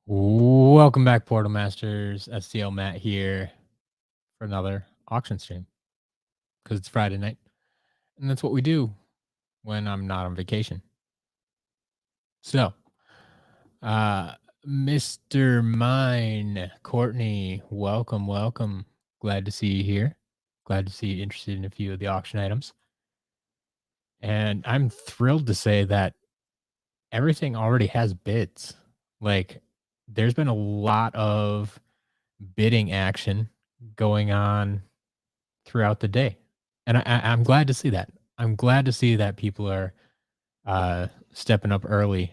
Welcome back, Portal Masters. SCL Matt here for another auction stream because it's Friday night, and that's what we do when I'm not on vacation. So, uh, Mr. Mine, Courtney, welcome. Glad to see you here. Glad to see you interested in a few of the auction items. And I'm thrilled to say that everything already has bids. Like, there's been a lot of bidding action going on throughout the day. And I'm glad to see that. I'm glad to see that people are stepping up early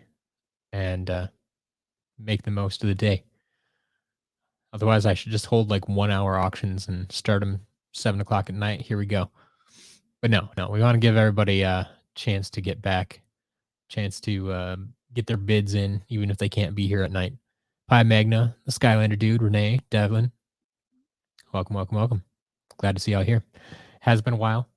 and make the most of the day. Otherwise, I should just hold like 1 hour auctions and start them 7 o'clock at night. Here we go. But no, we want to give everybody a chance to get back, chance to get their bids in, even if they can't be here at night. Pi Magna, the Skylander dude, Renee, Devlin, welcome. Glad to see y'all here. Has been a while.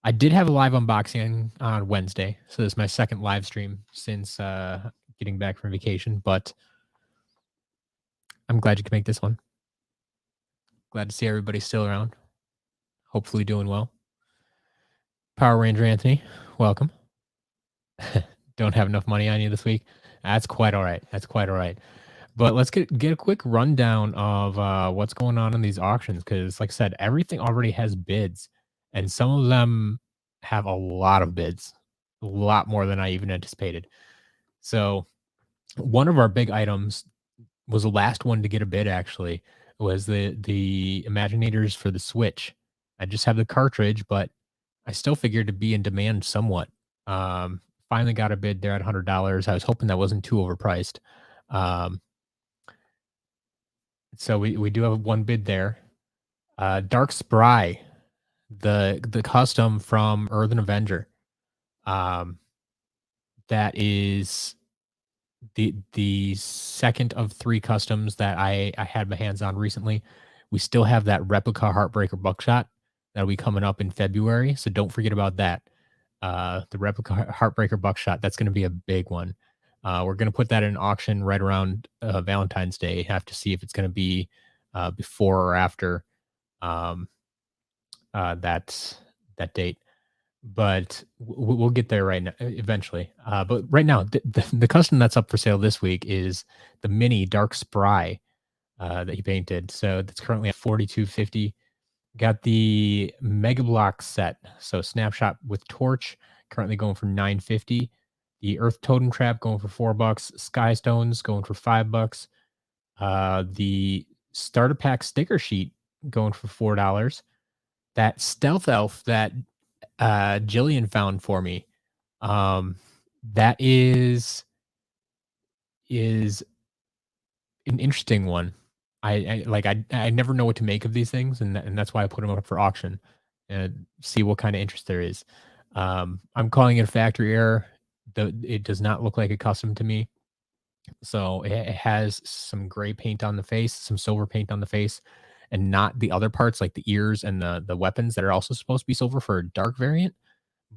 I did have a live unboxing on Wednesday, so this is my second live stream since getting back from vacation, but I'm glad you could make this one. Glad to see everybody still around. Hopefully doing well. Power Ranger Anthony, welcome. Don't have enough money on you this week. That's quite all right. But let's get a quick rundown of what's going on in these auctions because, like I said, everything already has bids, and some of them have a lot of bids, a lot more than I even anticipated. So one of our big items was the last one to get a bid. Actually, was the Imaginators for the Switch. I just have the cartridge, but I still figured to be in demand somewhat. Finally got a bid there at $100. I was hoping that wasn't too overpriced. So we do have one bid there. Dark Spry, the custom from Earthen Avenger. That is the second of 3 customs that I had my hands on recently. We still have that replica Heartbreaker Buckshot that'll be coming up in February, so don't forget about that. The replica Heartbreaker Buckshot, that's going to be a big one. We're going to put that in auction right around Valentine's Day. Have to see if it's going to be before or after um, that date. But we'll get there right now eventually. But right now, the custom that's up for sale this week is the mini Dark Spry that he painted. So that's currently at $42.50. Got the Mega Block set, so snapshot with torch, currently going for $9.50. The Earth Totem Trap going for $4. Sky Stones going for $5. The starter pack sticker sheet going for $4. That Stealth Elf that Jillian found for me, that is an interesting one. I never know what to make of these things, and that's why I put them up for auction and see what kind of interest there is. I'm calling it a factory error. It does not look like a custom to me. So it has some gray paint on the face, some silver paint on the face, and not the other parts like the ears and the weapons that are also supposed to be silver for a dark variant.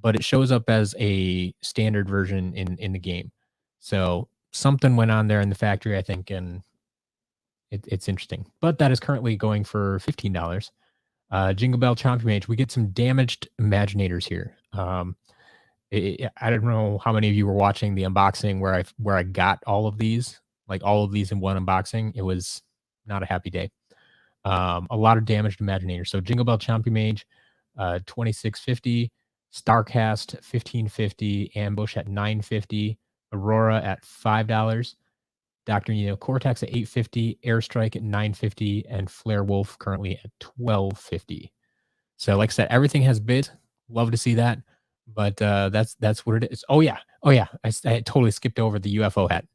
But it shows up as a standard version in the game. So something went on there in the factory, I think, and it's interesting. But that is currently going for $15. Jingle Bell Chompy Mage, we get some damaged Imaginators here. I don't know how many of you were watching the unboxing where I got all of these, like all of these in one unboxing. It was not a happy day. A lot of damaged Imaginators. So Jingle Bell Chompy Mage, $26.50. Starcast, $15.50. Ambush at $9.50. Aurora at $5. Dr. Neo Cortex at $8.50, Airstrike at $9.50, and Flare Wolf currently at $12.50. So, like I said, everything has bids. Love to see that, but that's what it is. Oh yeah. I totally skipped over the UFO hat,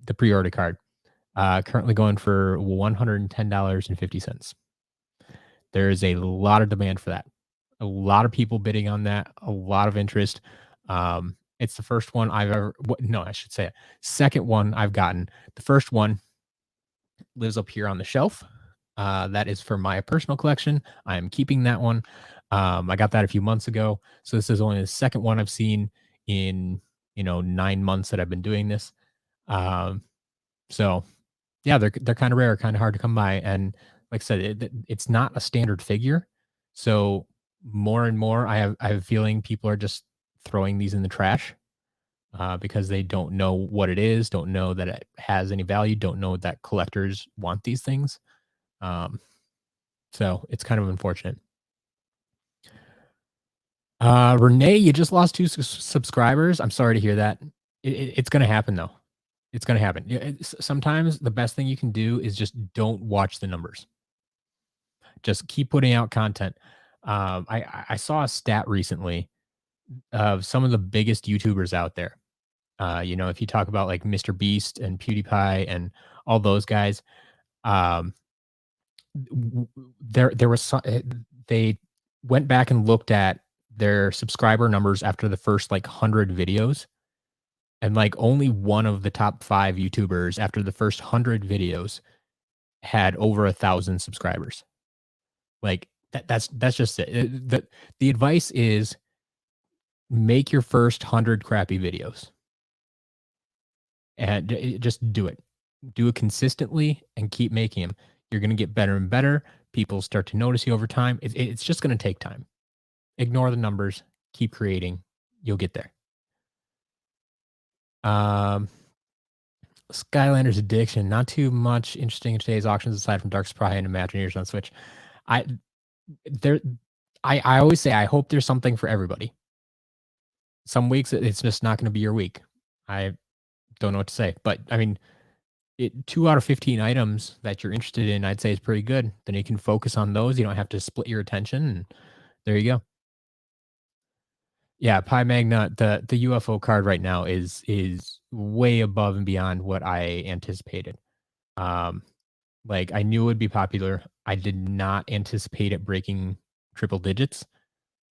the pre-order card. Currently going for $110.50. There is a lot of demand for that. A lot of people bidding on that. A lot of interest. It's the first one I've ever. No, I should say it. Second one I've gotten. The first one lives up here on the shelf. That is for my personal collection. I am keeping that one. I got that a few months ago, so this is only the second one I've seen in 9 months that I've been doing this. So Yeah, they're kind of rare, kind of hard to come by, and like I said, it's not a standard figure. So more and more, I have a feeling people are just throwing these in the trash because they don't know what it is, don't know that it has any value, don't know that collectors want these things. Um, so it's kind of unfortunate. Renee, you just lost two subscribers. I'm sorry to hear that. It's going to happen though. It's going to happen. Yeah, sometimes the best thing you can do is just don't watch the numbers. Just keep putting out content. I saw a stat recently of some of the biggest YouTubers out there. If you talk about like Mr. Beast and PewDiePie and all those guys, um, there was they went back and looked at their subscriber numbers after the first like 100 videos, and like only one of the top 5 YouTubers after the first 100 videos had over 1,000 subscribers. Like that's just it. The advice is make your first 100 crappy videos and just do it. Do it consistently and keep making them. You're going to get better and better. People start to notice you over time. It's just going to take time. Ignore the numbers, keep creating. You'll get there. Um, Skylanders Addiction, not too much interesting in today's auctions aside from Dark Spry and Imagineers on Switch. I there I always say I hope there's something for everybody. Some weeks it's just not going to be your week. I don't know what to say, but I mean, 2 out of 15 items that you're interested in, I'd say is pretty good. Then you can focus on those. You don't have to split your attention, and there you go. Yeah, Pi Magna, the UFO card right now is way above and beyond what I anticipated. Um, like I knew it would be popular. I did not anticipate it breaking triple digits.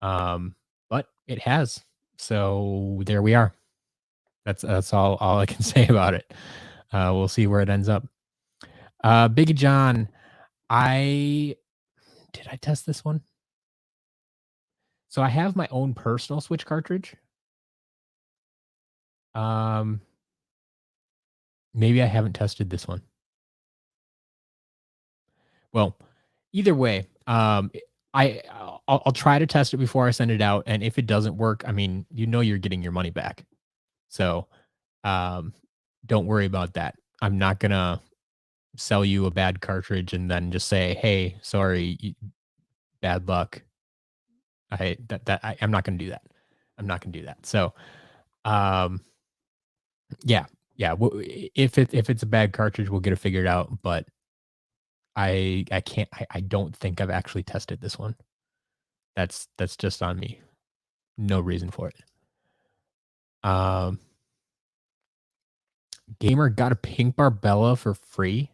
But it has. So there we are. That's all I can say about it. We'll see where it ends up. Biggie John, I did I test this one? So I have my own personal Switch cartridge. Um, Maybe I haven't tested this one. Well, either way, I'll try to test it before I send it out, and if it doesn't work, I mean, you're getting your money back. So, um, don't worry about that. I'm not gonna sell you a bad cartridge and then just say, "Hey, sorry, bad luck." I'm not gonna do that. I'm not gonna do that. So, um, yeah, yeah. If it's a bad cartridge, we'll get it figured out. But I can't. I don't think I've actually tested this one. That's just on me. No reason for it. Um, Gamer got a pink Barbella for free.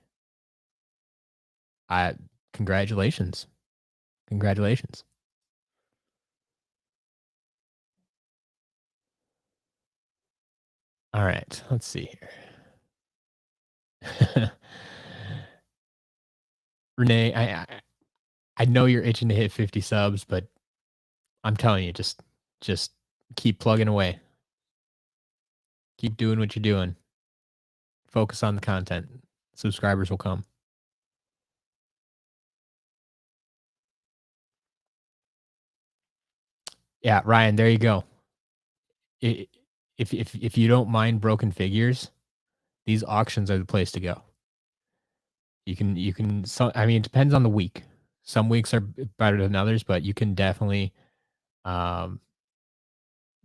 I Congratulations. Congratulations. All right, let's see here. Renee, I know you're itching to hit 50 subs, but I'm telling you, just keep plugging away. Keep doing what you're doing. Focus on the content. Subscribers will come. Yeah, Ryan, there you go. I if you don't mind broken figures, these auctions are the place to go. You can so I mean, it depends on the week. Some weeks are better than others, but you can definitely um,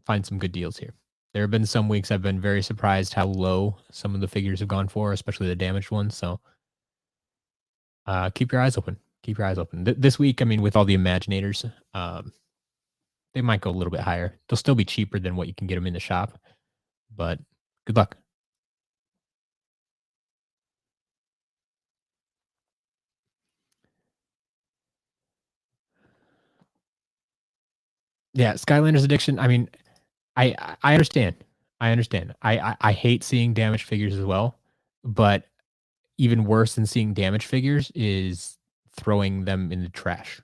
find some good deals here. There have been some weeks I've been very surprised how low some of the figures have gone for, especially the damaged ones. So keep your eyes open. Keep your eyes open. This week, I mean, with all the Imaginators, they might go a little bit higher. They'll still be cheaper than what you can get them in the shop, but good luck. Yeah, Skylanders Addiction. I mean, I understand. I understand. I hate seeing damaged figures as well, but even worse than seeing damaged figures is throwing them in the trash.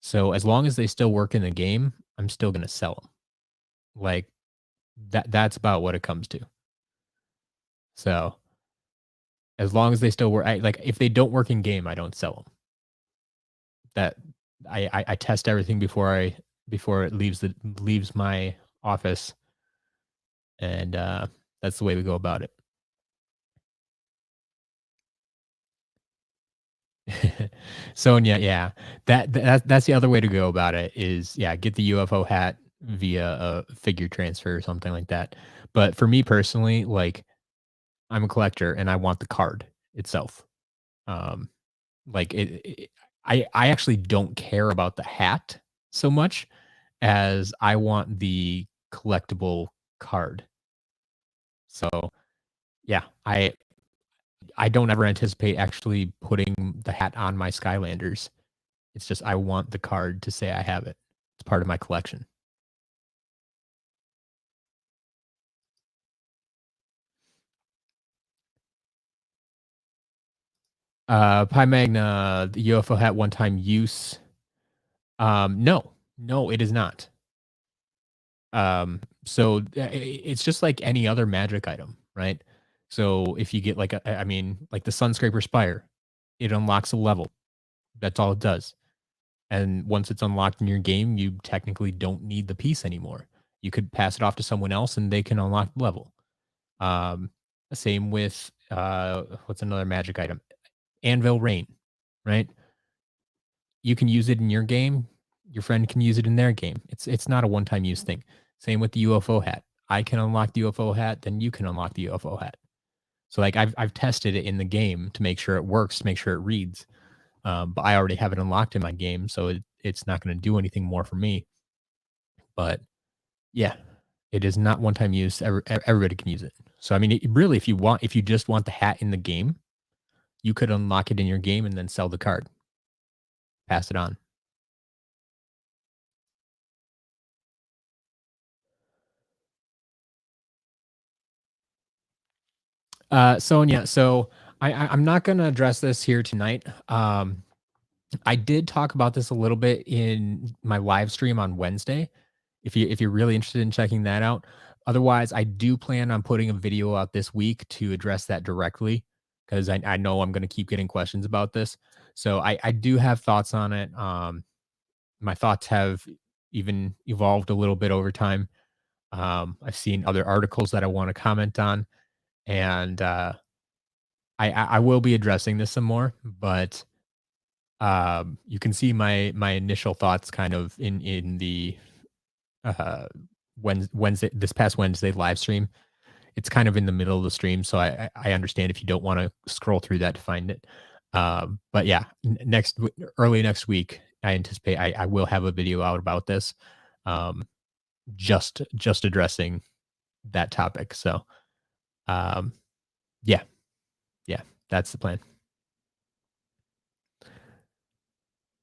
So as long as they still work in the game, I'm still gonna sell them. Like that's about what it comes to. So As long as they still work, like if they don't work in game, I don't sell them. That I test everything before it leaves my office, and that's the way we go about it. Sonia, yeah, that's the other way to go about it is, yeah, get the UFO hat via a figure transfer or something like that. But for me personally, like, I'm a collector and I want the card itself. Um, like I actually don't care about the hat so much as I want the collectible card. So yeah, I don't ever anticipate actually putting the hat on my Skylanders. It's just I want the card to say I have it. It's part of my collection. Pi Magna, the UFO hat one time use. No, no, it is not. So it's just like any other magic item, right? So if you get like I mean, like the Sunscraper Spire, it unlocks a level. That's all it does. And once it's unlocked in your game, you technically don't need the piece anymore. You could pass it off to someone else and they can unlock the level. Um, Same with what's another magic item? Anvil Rain, right? You can use it in your game. Your friend can use it in their game. It's not a one time use thing. Same with the UFO hat. I can unlock the UFO hat, then you can unlock the UFO hat. So like I've tested it in the game to make sure it works, to make sure it reads. But I already have it unlocked in my game, so it's not going to do anything more for me. But yeah, it is not one time use. Everybody can use it. So I mean, really, if you just want the hat in the game, you could unlock it in your game and then sell the card, pass it on. Sonia, so I'm not going to address this here tonight. I did talk about this a little bit in my live stream on Wednesday. If you're really interested in checking that out. Otherwise, I do plan on putting a video out this week to address that directly because I know I'm going to keep getting questions about this. So I do have thoughts on it. My thoughts have even evolved a little bit over time. I've seen other articles that I want to comment on, and I will be addressing this some more, but you can see my initial thoughts kind of in the uh Wednesday this past Wednesday live stream. It's kind of in the middle of the stream, so I understand if you don't want to scroll through that to find it. But yeah, early next week, I anticipate I will have a video out about this, um, just addressing that topic. So um, yeah, yeah, that's the plan.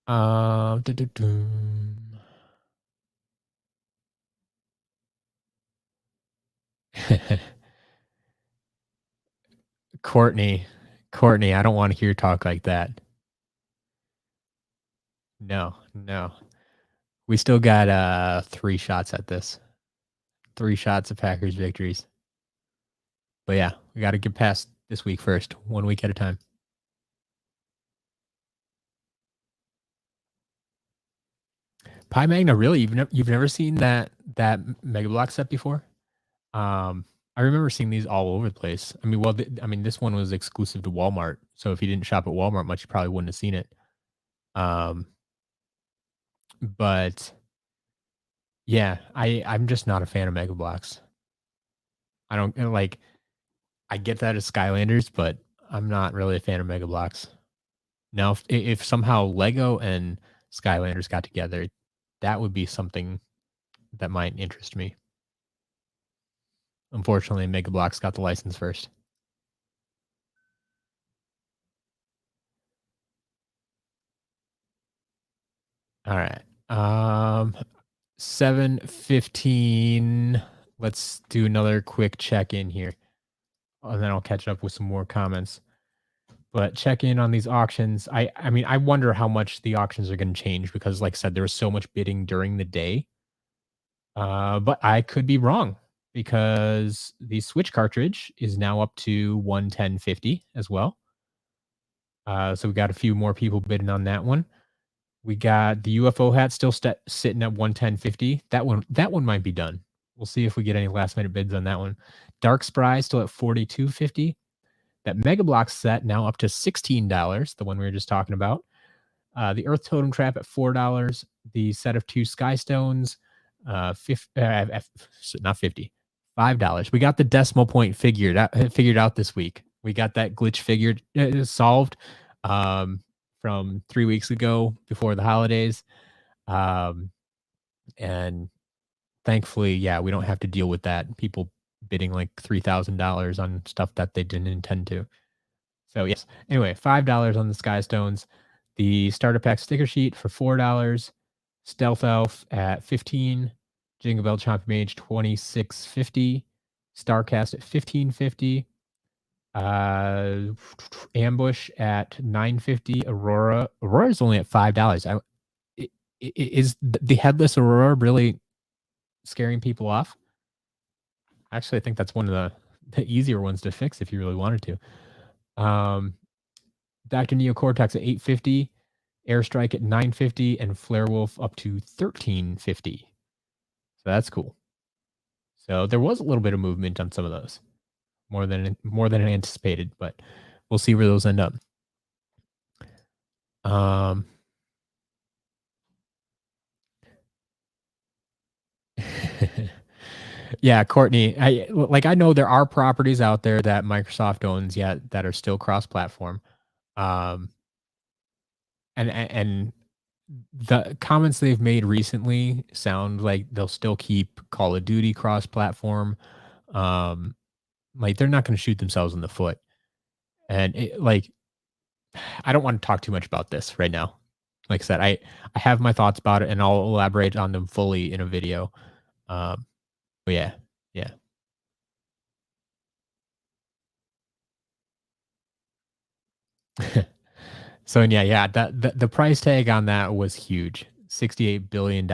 Doo-doo-doo. Courtney, Courtney, I don't want to hear talk like that. No, no. We still got 3 shots at this. 3 shots of Packers victories. But yeah, we got to get past this week first, 1 week at a time. Pi Magna, really? You've never seen that Mega Block set before? I remember seeing these all over the place. I mean, well, I mean, this one was exclusive to Walmart, so if you didn't shop at Walmart much, you probably wouldn't have seen it. Um, but yeah, I'm just not a fan of Mega Blocks. I don't like. I get that as Skylanders, but I'm not really a fan of Mega Blocks. Now, if somehow Lego and Skylanders got together, that would be something that might interest me. Unfortunately, Mega Bloks got the license first. All right. 7:15. Let's do another quick check in here. And then I'll catch up with some more comments. But check in on these auctions. I mean, I wonder how much the auctions are going to change because like I said, there was so much bidding during the day. But I could be wrong. because the Switch cartridge is now up to 110.50 as well. So we got a few more people bidding on that one. We got the UFO hat still sitting at 110.50. That one might be done. We'll see if we get any last minute bids on that one. Dark Spry still at 42.50. That Mega Block set now up to $16, the one we were just talking about. The Earth Totem Trap at $4. The set of 2 Sky Stones, not 50, $5. We got the decimal point figured out this week. We got that glitch figured solved from 3 weeks ago before the holidays. And thankfully, yeah, we don't have to deal with that. People bidding like $3,000 on stuff that they didn't intend to. So yes. Anyway, $5 on the Sky Stones. The starter pack sticker sheet for $4. Stealth Elf at 15. Jingle Bell Chompy Mage 26.50. Starcast at 15.50. Ambush at 9.50. Aurora is only at $5. Is the headless Aurora really scaring people off? Actually, I think that's one of the easier ones to fix if you really wanted to. Dr. Neocortex at 8.50, Airstrike at 9.50, and Flare Wolf up to 13.50. So that's cool. So there was a little bit of movement on some of those, more than anticipated, but we'll see where those end up. Yeah, Courtney, I know there are properties out there that Microsoft owns yet that are still cross-platform. And the comments they've made recently sound like they'll still keep Call of Duty cross-platform. Like they're not going to shoot themselves in the foot. And I don't want to talk too much about this right now. Like I said, I have my thoughts about it, and I'll elaborate on them fully in a video. But yeah. So yeah, the price tag on that was huge, $68 billion.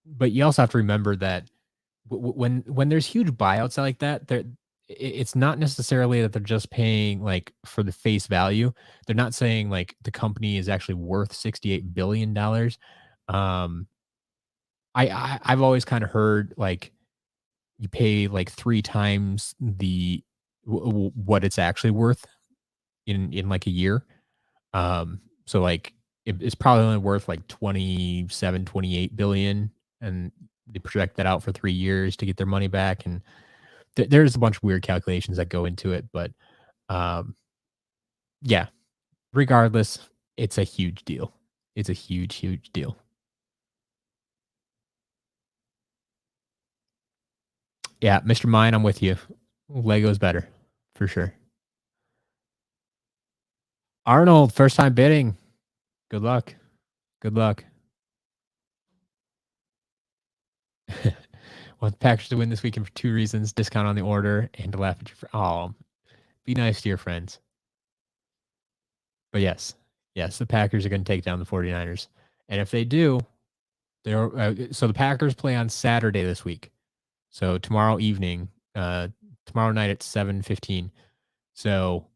But you also have to remember that when there's huge buyouts like that, it's not necessarily that they're just paying like for the face value. They're not saying like the company is actually worth $68 billion. I've always kind of heard like you pay like 3 times what it's actually worth in like a year. So like it's probably only worth like 27, 28 billion, and they project that out for 3 years to get their money back. And there's a bunch of weird calculations that go into it, but yeah, regardless, it's a huge deal. It's a huge, huge deal. Yeah, Mr. Mine, I'm with you. Lego's better for sure. Arnold, first time bidding. Good luck. Good luck. Want the Packers to win this weekend for 2 reasons: discount on the order and to laugh at your friends. Oh, be nice to your friends. But yes, the Packers are going to take down the 49ers. And if they do, so the Packers play on Saturday this week. So tomorrow evening, tomorrow night at 7:15. So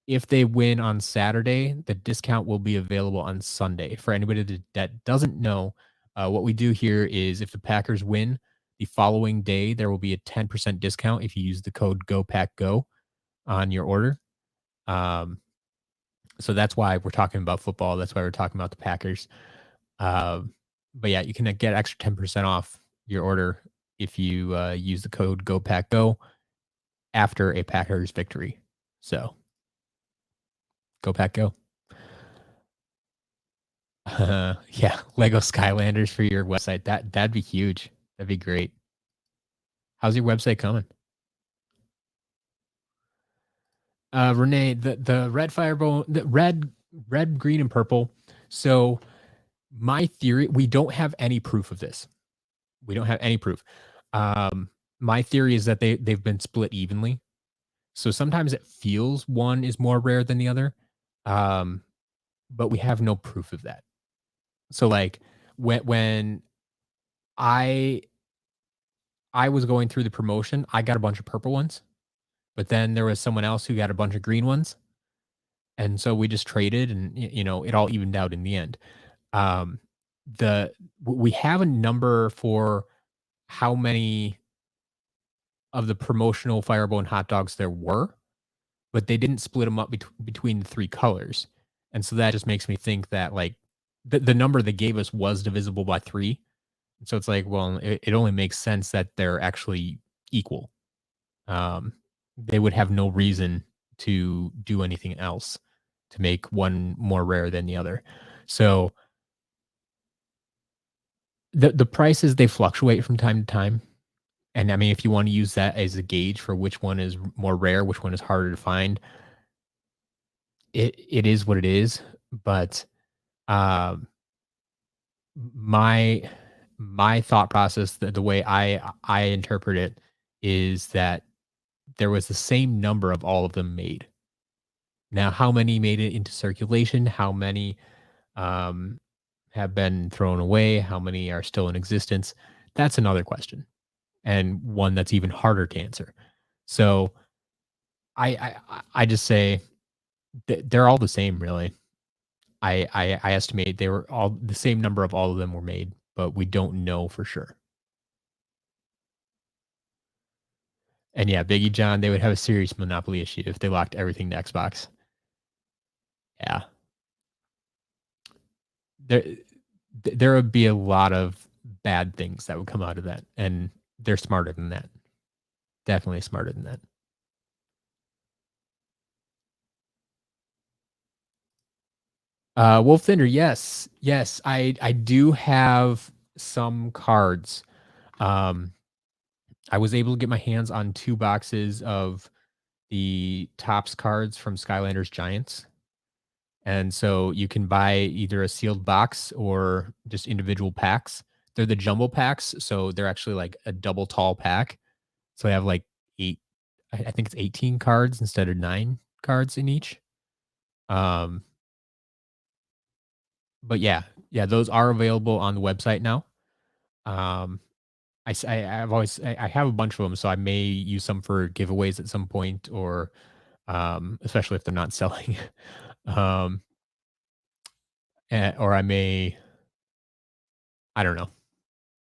if they win on Saturday, the discount will be available on Sunday. For anybody that doesn't know, what we do here is if the Packers win, the following day there will be a 10% discount if you use the code GOPACKGO on your order. So that's why we're talking about football. That's why we're talking about the Packers. But yeah, you can get extra 10% off your order if you use the code GOPACKGO after a Packers victory. So go Pack Go. Yeah, Lego Skylanders for your website. That'd be huge. That'd be great. How's your website coming? Renee, the red fireball, the red, green, and purple. So my theory, we don't have any proof of this. We don't have any proof. My theory is that they've been split evenly. So sometimes it feels one is more rare than the other. But we have no proof of that. So like when I I was going through the promotion, I got a bunch of purple ones, but then there was someone else who got a bunch of green ones, and so we just traded and, it all evened out in the end. Um, the we have a number for how many of the promotional Firebone hot dogs there were, but they didn't split them up between the 3 colors, and so that just makes me think that, like, the number they gave us was divisible by 3, so it's like, well, it only makes sense that they're actually equal. Um, they would have no reason to do anything else to make one more rare than the other. So, the prices, they fluctuate from time to time, and, I mean, if you wanna use that as a gauge for which one is more rare, which one is harder to find, it is what it is, but, um, my my thought process, the way I interpret it is that there was the same number of all of them made. Now, how many made it into circulation? How many, um, have been thrown away? How many are still in existence? That's another question, and one that's even harder to answer. So, I just say they're all the same, really. I estimate they were all the same number of all of them were made, but we don't know for sure. And yeah, Biggie John, they would have a serious monopoly issue if they locked everything to Xbox. Yeah. There there would be a lot of bad things that would come out of that, and they're smarter than that. Definitely smarter than that. Wolf Thunder, yes. Yes, I do have some cards. Um, I was able to get my hands on 2 boxes of the Tops cards from Skylanders Giants. And so you can buy either a sealed box or just individual packs. They're the jumbo packs, so they're actually like a double tall pack. So I have like 8, I think it's 18 cards instead of 9 cards in each. Um, but yeah, those are available on the website now. Um, I've always I have a bunch of them, so I may use some for giveaways at some point, or especially if they're not selling. um, or I may, I don't know,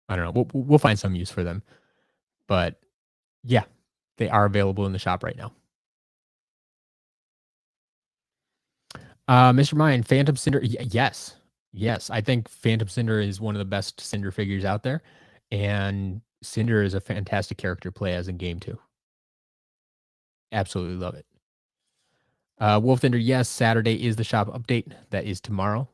I don't know. We'll find some use for them, but yeah, they are available in the shop right now. Mr. Mine, Phantom Cinder, yes, yes. I think Phantom Cinder is one of the best Cinder figures out there, and Cinder is a fantastic character to play as in game too. Absolutely love it. Wolf Thunder, yes. Saturday is the shop update. That is tomorrow.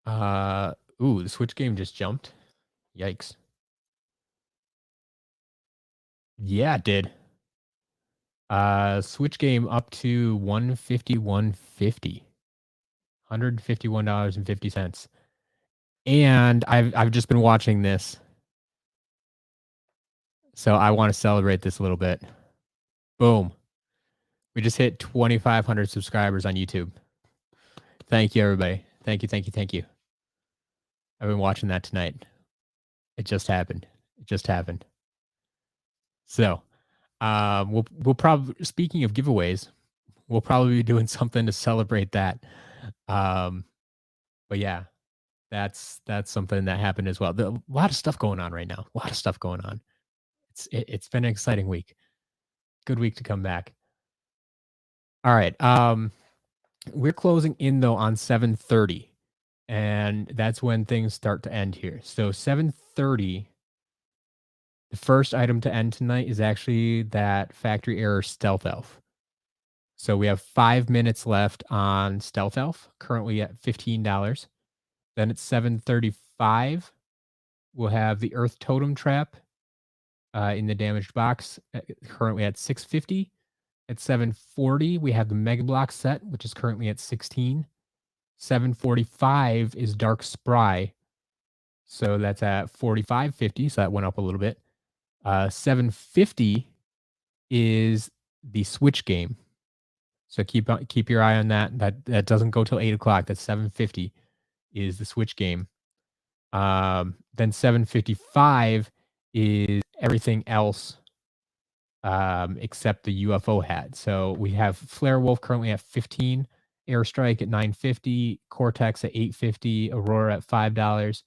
Uh, the Switch game just jumped. Yikes. Yeah, it did. Switch game up to 150, $151.50. And I've just been watching this, so I want to celebrate this a little bit. Boom. We just hit 2,500 subscribers on YouTube. Thank you, everybody. Thank you, thank you, thank you. I've been watching that tonight. It just happened. It just happened. So, we'll probably, speaking of giveaways, we'll probably be doing something to celebrate that. Um, but yeah, that's something that happened as well. A lot of stuff going on right now. A lot of stuff going on. It's been an exciting week. Good week to come back. All right. We're closing in though on 7:30, and that's when things start to end here. So 7:30, the first item to end tonight is actually that factory error stealth elf. So we have 5 minutes left on stealth elf, currently at $15. Then at 7:35, we'll have the earth totem trap in the damaged box, currently at 650. At 7:40, we have the Mega Block set, which is currently at 16. 7:45 is Dark Spry, so that's at 45.50, so that went up a little bit. 7:50 is the Switch game, so keep your eye on that. That doesn't go till 8 o'clock. That's 7:50 is the Switch game. Then 755 is everything else except the UFO hat. So we have Flare Wolf currently at 15, Airstrike at 950, Cortex at 850, Aurora at $5,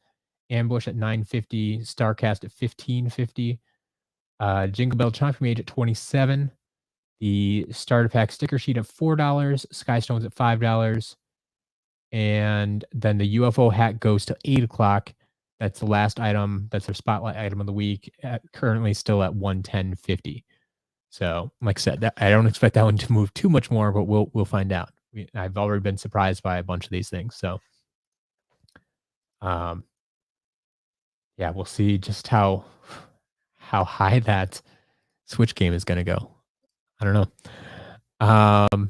Ambush at 950, Starcast at 1550, Jingle Bell Chomper Mage at 27, the starter pack sticker sheet at $4, Skystones at $5, and then the UFO hat goes to 8 o'clock. That's the last item. That's our spotlight item of the week. Currently still at 110.50. So, like I said, I don't expect that one to move too much more, but we'll find out. I've already been surprised by a bunch of these things. So, um, yeah, we'll see just how high that Switch game is going to go. I don't know.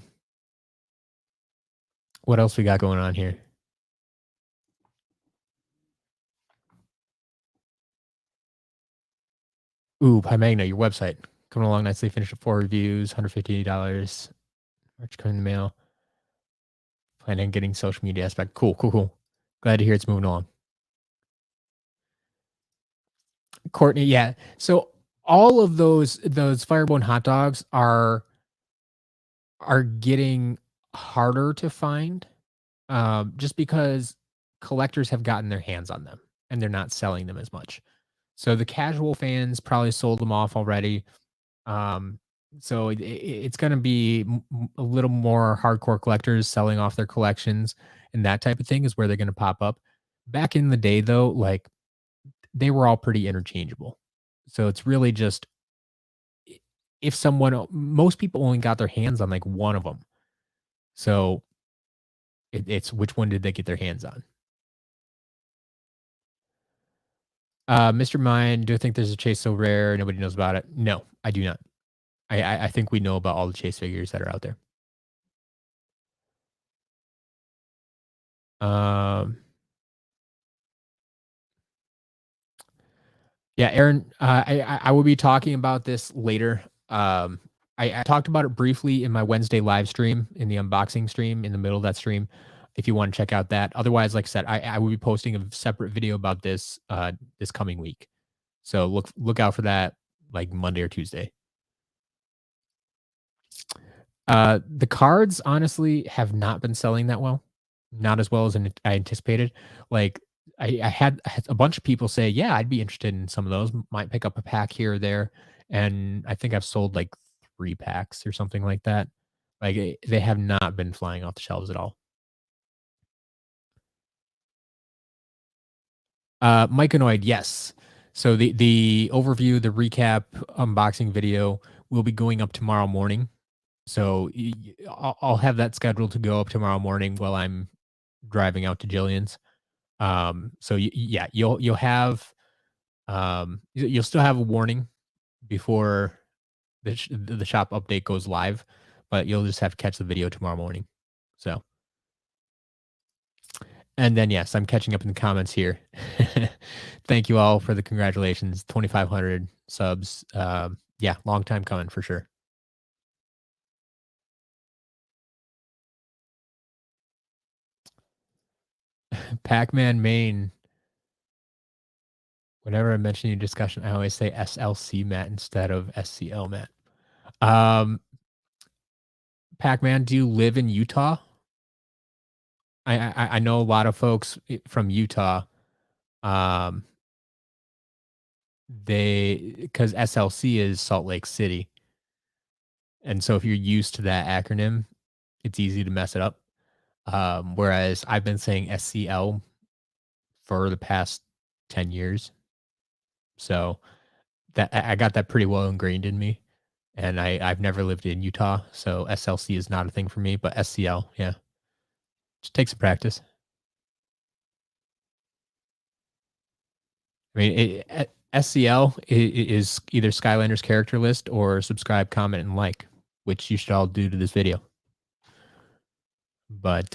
What else we got going on here? Ooh, Pymagna, your website coming along nicely. Finished with 4 reviews, $150. March coming in the mail. Planning on getting social media aspect. Cool. Glad to hear it's moving along. Courtney, yeah. So all of those Firebone hot dogs are getting harder to find, just because collectors have gotten their hands on them and they're not selling them as much. So the casual fans probably sold them off already. Um, so it's going to be a little more hardcore collectors selling off their collections, and that type of thing is where they're going to pop up. Back in the day, though, like they were all pretty interchangeable. So it's really just if someone, most people only got their hands on like one of them. So it's which one did they get their hands on? Mr. Mind, do I think there's a chase so rare nobody knows about it? No, I do not. I think we know about all the chase figures that are out there. Um, yeah, Aaron, I will be talking about this later. I talked about it briefly in my Wednesday live stream, in the unboxing stream, in the middle of that stream. If you want to check out that, otherwise, like I said, I will be posting a separate video about this this coming week. So look out for that, like Monday or Tuesday. The cards honestly have not been selling that well, not as well as I anticipated. Like I had a bunch of people say, yeah, I'd be interested in some of those. Might pick up a pack here or there, and I think I've sold like 3 packs or something like that. Like they have not been flying off the shelves at all. Myconoid, yes. So the overview, the recap, unboxing video will be going up tomorrow morning. So I'll have that scheduled to go up tomorrow morning while I'm driving out to Jillian's. So yeah, you'll have you'll still have a warning before the shop update goes live, but you'll just have to catch the video tomorrow morning. So, and then yes, I'm catching up in the comments here. Thank you all for the congratulations, 2,500 subs. Yeah, long time coming for sure. Pac-Man main. Whenever I mention your discussion, I always say SLC Matt instead of SCL Matt. Pac-Man, do you live in Utah? I know a lot of folks from Utah. They because SLC is Salt Lake City, and so if you're used to that acronym, it's easy to mess it up. Whereas I've been saying SCL for the past 10 years, so that I got that pretty well ingrained in me. And I've never lived in Utah, so SLC is not a thing for me. But SCL, yeah, just take some practice. I mean, SCL is either Skylanders character list or subscribe, comment, and like, which you should all do to this video. But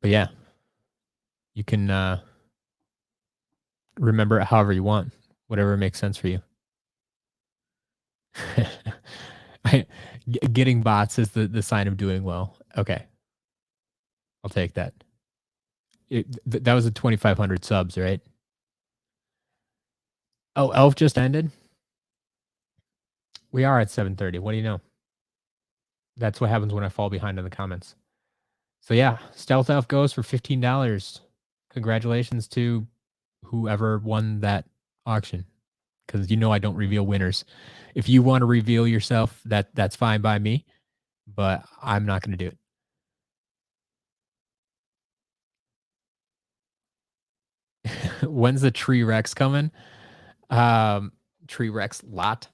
yeah, you can remember it however you want, whatever makes sense for you. Getting bots is the sign of doing well. Okay, I'll take that. That was a 2,500 subs, right? Oh, Elf just ended. We are at 7:30. What do you know? That's what happens when I fall behind in the comments. So yeah, Stealth Elf goes for $15. Congratulations to whoever won that auction, because you know I don't reveal winners. If you want to reveal yourself, that's fine by me, but I'm not going to do it. When's the Tree Rex coming? Um, Tree Rex lot.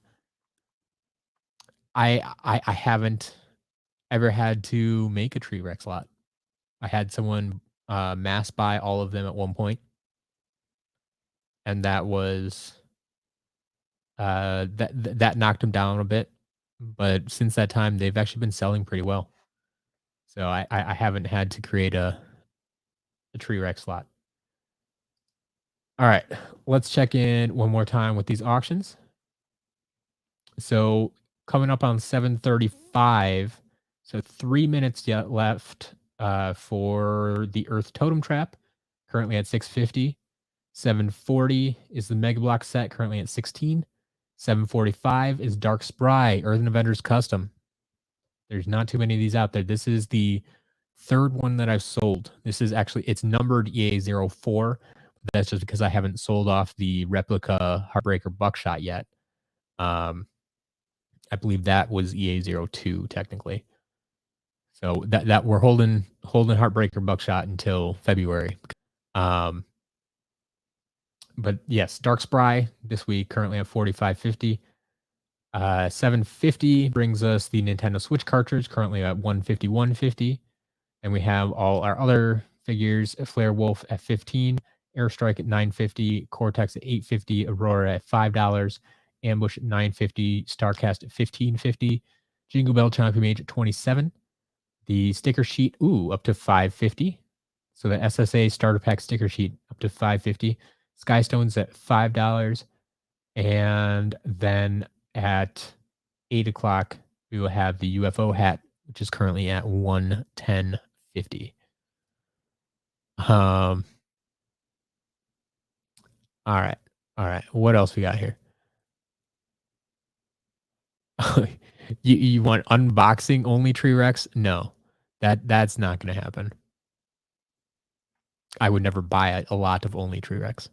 I haven't ever had to make a Tree Rex lot. I had someone mass buy all of them at one point, and that was that knocked them down a bit. But since that time, they've actually been selling pretty well. So I haven't had to create a Tree Rex slot. All right, let's check in one more time with these auctions. So coming up on 7:35, so 3 minutes yet left for the Earth Totem Trap, currently at 650. 740 is the Mega Block set, currently at 16. 745 is Dark Spry, Earth Avengers Custom. There's not too many of these out there. This is the third one that I've sold. This is actually, it's numbered EA04. That's just because I haven't sold off the replica Heartbreaker Buckshot yet. I believe that was EA02 technically. So that we're holding Heartbreaker Buckshot until February. But yes, Dark Spry this week currently at 45.50. 750 brings us the Nintendo Switch cartridge currently at 151.50. And we have all our other figures: Flare Wolf at 15, Airstrike at 9.50, Cortex at 8.50, Aurora at $5, Ambush at 9.50, Starcast at 15.50, Jingle Bell Champion Mage at 27. The sticker sheet, up to 5.50. So the SSA starter pack sticker sheet up to 5.50. Skystones at $5. And then at 8 o'clock, we will have the UFO hat, which is currently at 110.50. All right. All right. What else we got here? You want unboxing only Tree Rex? No. That's not going to happen. I would never buy a lot of only Tree Rex.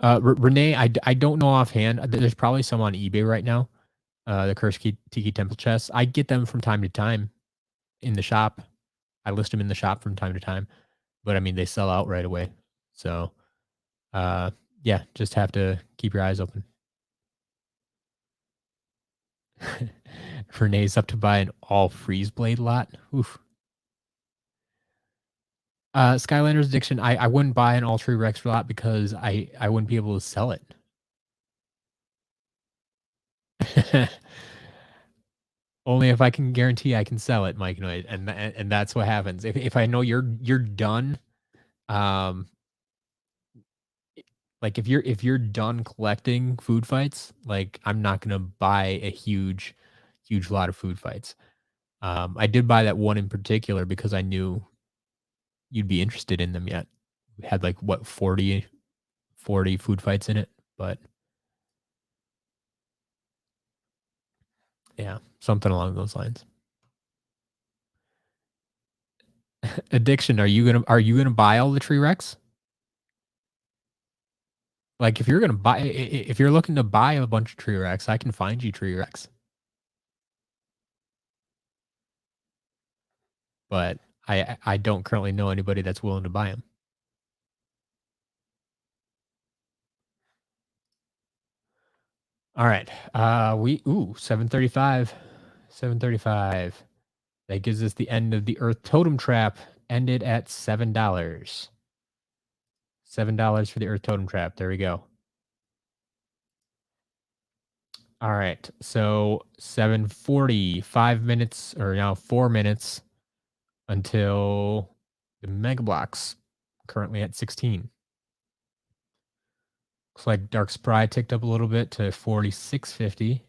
Renee, I don't know offhand. There's probably some on eBay right now. The Cursed Tiki Temple chests. I get them from time to time in the shop. I list them in the shop from time to time, but I mean they sell out right away. So, yeah, just have to keep your eyes open. Renee's up to buy an all freeze blade lot. Oof. Skylanders Addiction. I wouldn't buy an all Tree Rex lot because I wouldn't be able to sell it. Only if I can guarantee I can sell it, Mike Noid, and that's what happens. If I know you're done, um, like if you're done collecting food fights, like I'm not gonna buy a huge lot of food fights. I did buy that one in particular because I knew you'd be interested in them yet. We had like what 40 food fights in it, but yeah, something along those lines. Addiction, are you gonna buy all the Tree Rex? Like if you're gonna buy, if you're looking to buy a bunch of Tree Rex, I can find you Tree Rex. But I don't currently know anybody that's willing to buy them. All right. 7:35. 7:35. That gives us the end of the Earth Totem Trap. Ended at $7. $7 for the Earth Totem Trap. There we go. All right. So 7:40, 5 minutes, or now 4 minutes until The Mega Blocks currently at 16. Looks like Dark Spry ticked up a little bit to 46.50.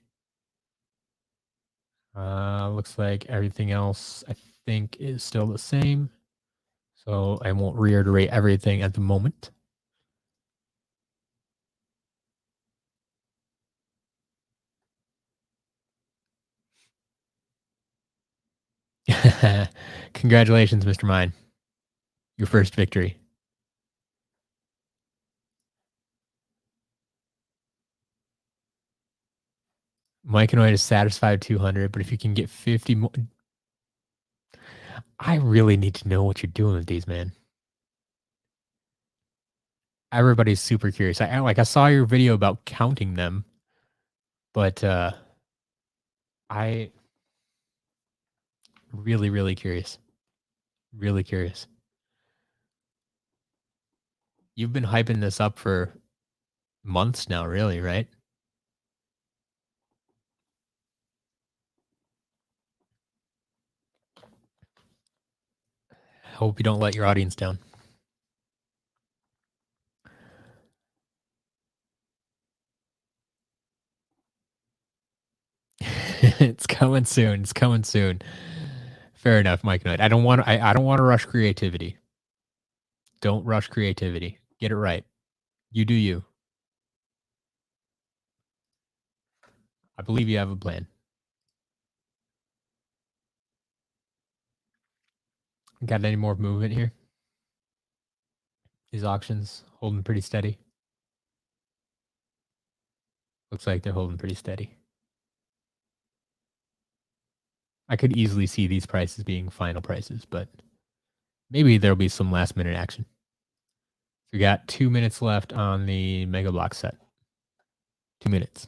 Looks like everything else I think is still the same. So I won't reiterate everything at the moment. Congratulations, Mr. Mine. Your first victory. Myconoid is satisfied 200, but if you can get 50 more, I really need to know what you're doing with these, man. Everybody's super curious. I saw your video about counting them, but I really, really curious. Really curious. You've been hyping this up for months now, really, right? Hope you don't let your audience down. It's coming soon. It's coming soon. Fair enough, Mike Knight. I don't want to rush creativity. Don't rush creativity. Get it right. You do you. I believe you have a plan. Got any more movement here? These auctions holding pretty steady. Looks like they're holding pretty steady. I could easily see these prices being final prices, but maybe there'll be some last minute action. We got 2 minutes left on the Mega Block set. 2 minutes.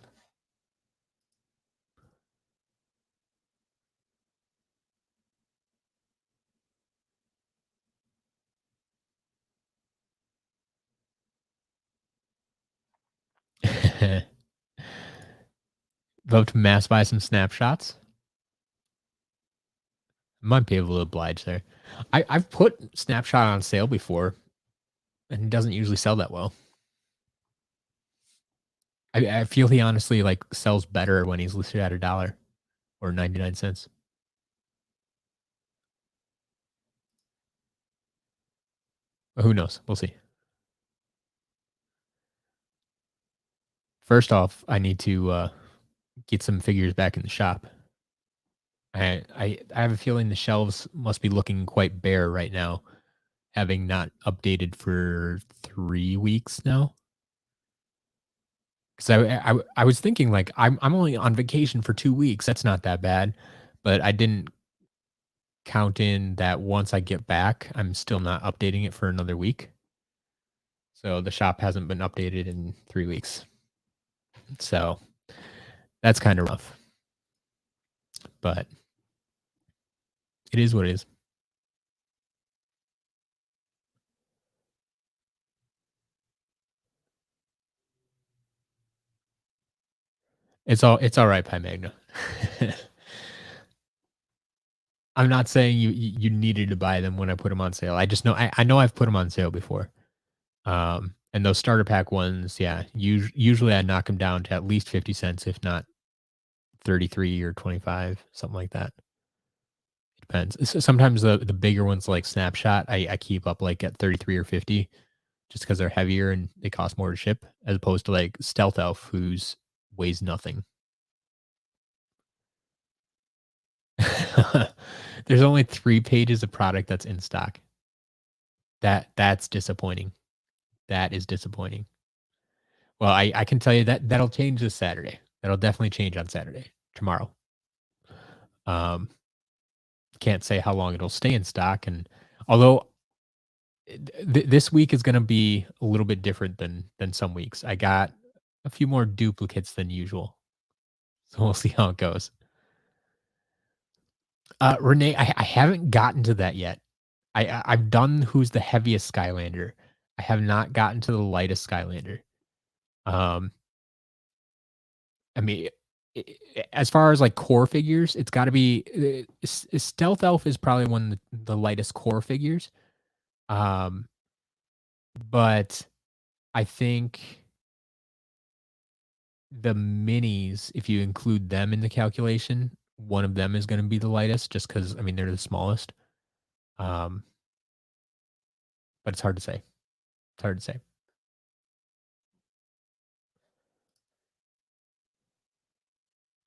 Love to mass buy some snapshots. Might be able to oblige there. I've put snapshot on sale before, and it doesn't usually sell that well. I feel he honestly like sells better when he's listed at $1 or 99 cents. But who knows? We'll see. First off, I need to get some figures back in the shop. I have a feeling the shelves must be looking quite bare right now, having not updated for 3 weeks now. Because I was thinking like I'm only on vacation for 2 weeks. That's not that bad, but I didn't count in that once I get back, I'm still not updating it for another week. So the shop hasn't been updated in 3 weeks. So that's kind of rough. But it is what it is. It's all right, Pi Magna. I'm not saying you needed to buy them when I put them on sale. I just know I know I've put them on sale before. And those starter pack ones, yeah, usually I knock them down to at least 50 cents, if not 33 or 25, something like that. It depends. Sometimes the bigger ones like Snapshot, I keep up like at 33 or 50 just because they're heavier and they cost more to ship, as opposed to like Stealth Elf, who's weighs nothing. There's only 3 pages of product that's in stock. That's disappointing. That is disappointing. Well, I can tell you that that'll change this Saturday. That'll definitely change on Saturday, tomorrow. Um, can't say how long it'll stay in stock, and although this week is going to be a little bit different than some weeks. I got a few more duplicates than usual, so we'll see how it goes. Renee, I haven't gotten to that yet. I've done who's the heaviest Skylander. I have not gotten to the lightest Skylander. I mean, as far as like core figures, it's got to be Stealth Elf is probably one of the lightest core figures. Um, but I think the minis, if you include them in the calculation, one of them is gonna be the lightest just because I mean, they're the smallest. Um, but it's hard to say. It's hard to say.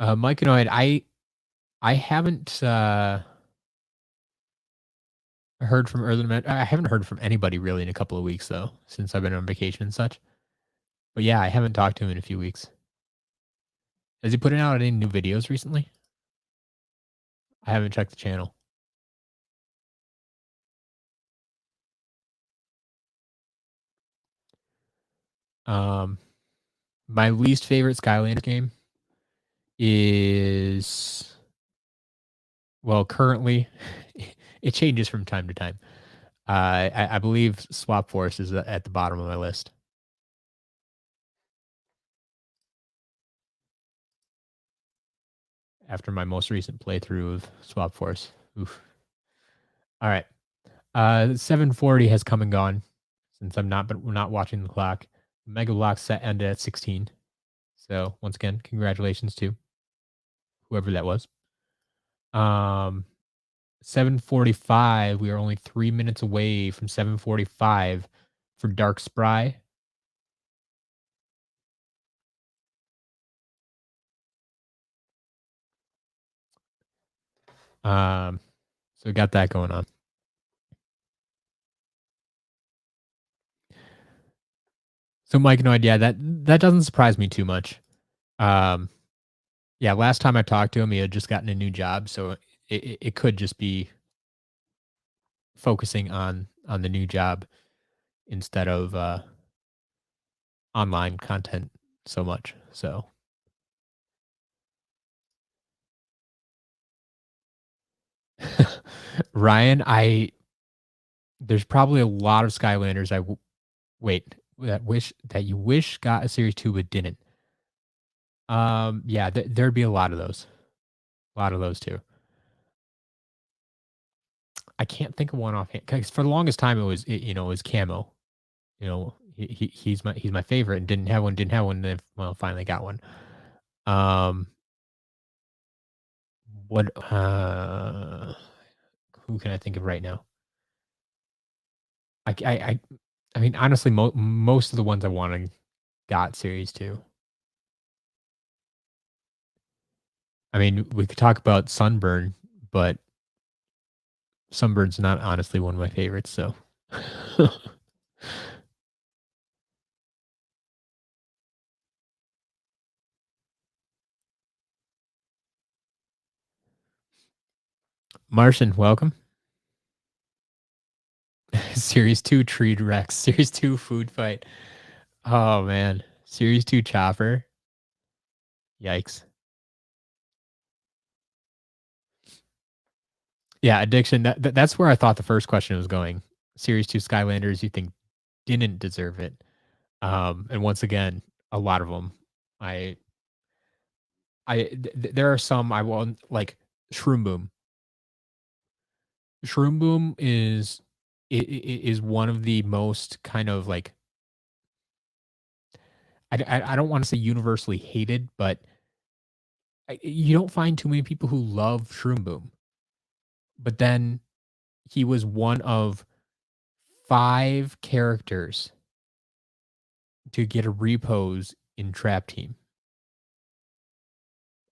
Myconoid, I haven't, heard from I haven't heard from anybody really in a couple of weeks, though, since I've been on vacation and such. But, yeah, I haven't talked to him in a few weeks. Has he put out any new videos recently? I haven't checked the channel. Um, my least favorite Skylanders game is well, currently, it changes from time to time. I believe Swap Force is at the bottom of my list after my most recent playthrough of Swap Force. Oof. All right. 7:40 has come and gone since I'm not watching the clock. Mega Block set ended at 16. So once again, congratulations to whoever that was. Um, 7:45. We are only 3 minutes away from 7:45 for Dark Spry. Um, so we got that going on. So Mike, no idea that doesn't surprise me too much. Um, yeah, last time I talked to him, he had just gotten a new job, so it could just be focusing on the new job instead of online content so much. So Ryan, I there's probably a lot of Skylanders wait that you wish got a series 2 but didn't. Yeah, there'd be a lot of those too. I can't think of one offhand because for the longest time it was Camo. You know, he's my favorite and didn't have one, and then well finally got one. Um, what who can I think of right now? I I I, I mean honestly, most of the ones I wanted got series 2. I mean, we could talk about Sunburn, but Sunburn's not honestly one of my favorites. So Martian, welcome. Series 2 Tree Rex, Series 2 Food Fight. Oh man, Series 2 Chopper. Yikes. Yeah, addiction. That's where I thought the first question was going. Series 2 Skylanders you think didn't deserve it. And once again, a lot of them. I there are some I want like Shroom Boom. Shroom Boom is one of the most kind of like I don't want to say universally hated, but you don't find too many people who love Shroom Boom. But then he was one of 5 characters to get a repose in Trap Team.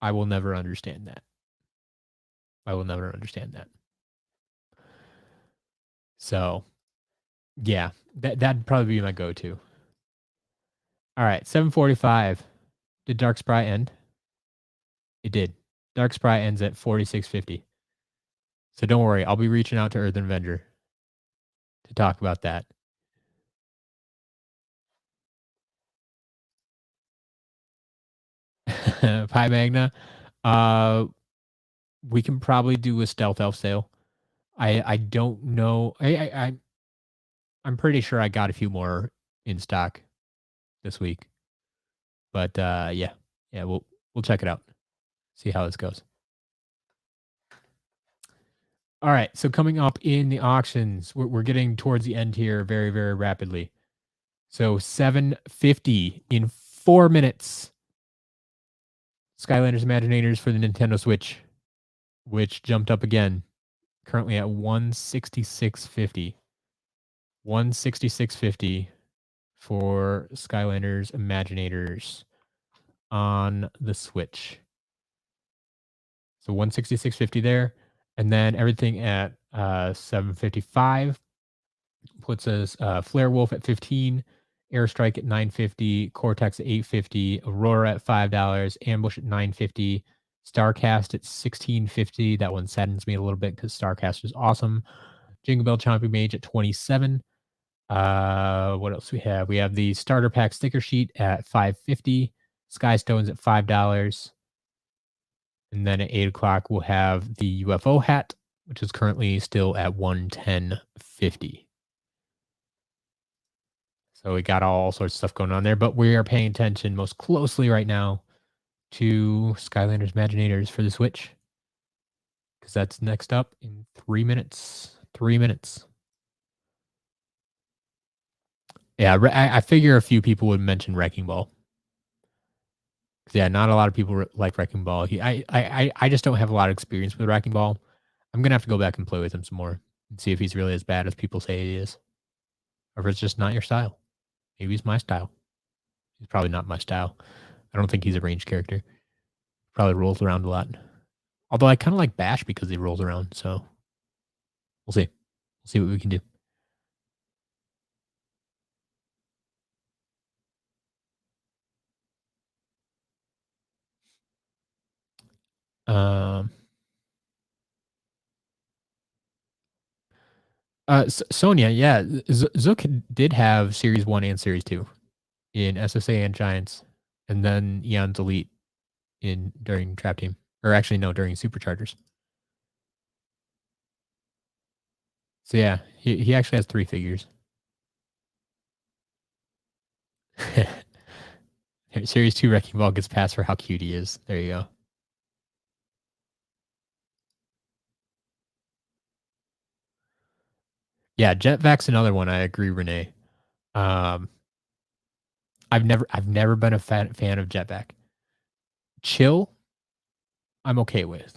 I will never understand that. I will never understand that. So, yeah, that'd probably be my go-to. All right, 7:45. Did Dark Spry end? It did. Dark Spry ends at 46:50. So don't worry, I'll be reaching out to Earth Avenger to talk about that. Pi Magna. Uh, we can probably do a stealth elf sale. I don't know. I'm pretty sure I got a few more in stock this week. But yeah. Yeah, we'll check it out. See how this goes. All right. So coming up in the auctions, we're getting towards the end here very, very rapidly. So 750 in 4 minutes. Skylanders Imaginators for the Nintendo Switch, which jumped up again, currently at 166.50. 166.50 for Skylanders Imaginators on the Switch. So 166.50 there. And then everything at 755 puts us Flare Wolf at 15, Airstrike at 950, Cortex at 850, Aurora at $5, Ambush at 950, Starcast at 1650. That one saddens me a little bit because Starcast is awesome. Jingle Bell Chomping Mage at 27. What else we have? We have the starter pack sticker sheet at 550, Sky Stones at $5. And then at 8 o'clock, we'll have the UFO hat, which is currently still at 110.50. So we got all sorts of stuff going on there, but we are paying attention most closely right now to Skylanders Imaginators for the Switch, because that's next up in 3 minutes. 3 minutes. Yeah, I figure a few people would mention Wrecking Ball. Yeah, not a lot of people like Wrecking Ball. I just don't have a lot of experience with Wrecking Ball. I'm gonna have to go back and play with him some more and see if he's really as bad as people say he is, or if it's just not your style. Maybe he's my style. He's probably not my style. I don't think he's a ranged character. Probably rolls around a lot. Although I kind of like Bash because he rolls around. So we'll see. We'll see what we can do. Um, Sonya, yeah, Zook did have Series 1 and Series 2 in SSA and Giants, and then Eon's Elite in during Trap Team. Or actually, no, during Superchargers. So yeah, he actually has 3 figures. Series 2 Wrecking Ball gets passed for how cute he is. There you go. Yeah, Jetvac's another one. I agree, Renee. Um, I've never been a fan of Jetvac. Chill, I'm okay with.